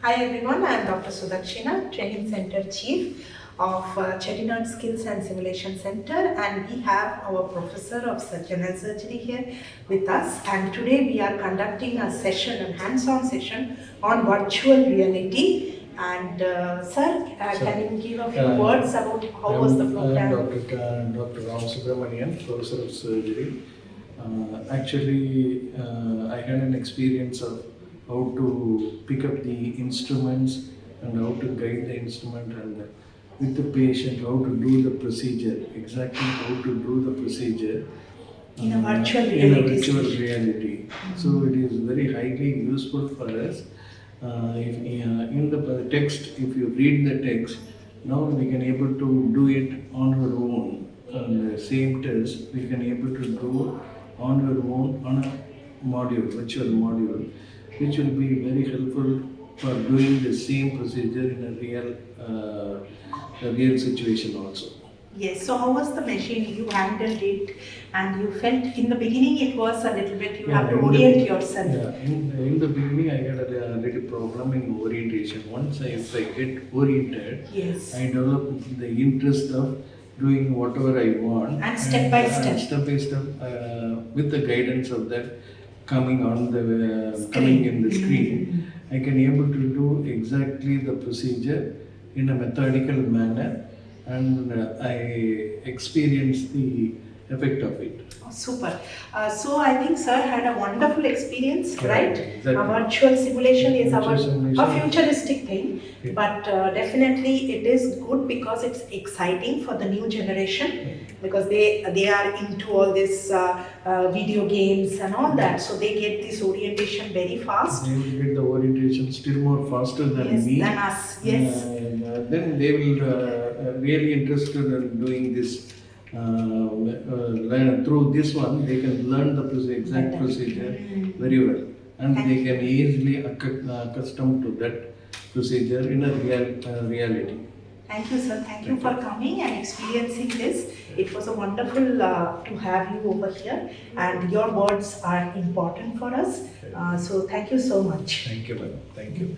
Hi everyone, I am Dr. Sudakshina, Training Center Chief of Chettinad Skills and Simulation Center, and we have our Professor of General Surgery here with us, and today we are conducting a session, a hands-on session on virtual reality. And sir, can you give a few words about how was the program? I am Dr. Rama Subramanian, Professor of Surgery. I had an experience of how to pick up the instruments and how to guide the instrument and with the patient how to do the procedure, exactly how to do the procedure in a virtual reality. So it is very highly useful for us. In the text, if you read the text, now we can able to do it on our own. On the same test, we can able to do on our own on a module, virtual module, which will be very helpful for doing the same procedure in a real situation also. Yes, so how was the machine? You handled it and you felt in the beginning it was a little bit, you have to orient yourself. In the beginning I had a little problem in orientation. Once if I get oriented, yes, I develop the interest of doing whatever I want. And step by step. Step by step, with the guidance of that coming on the coming in the screen, I can able to do exactly the procedure in a methodical manner, and I experience the effect of it. Oh, super. So I think sir had a wonderful experience, right? Exactly. A virtual simulation is Virtual a futuristic thing, yeah. But definitely it is good because it's exciting for the new generation, because they are into all this video games and all that, so they get this orientation very fast. They will get the orientation still more faster than me. Than us. Yes. Then they will really interested in doing this. Through this one, they can learn the exact procedure very well, and they can easily accustom to that procedure in a reality. Thank you, sir. Thank you for coming and experiencing this. It was a wonderful to have you over here, and your words are important for us. So thank you so much. Thank you, madam. Thank you.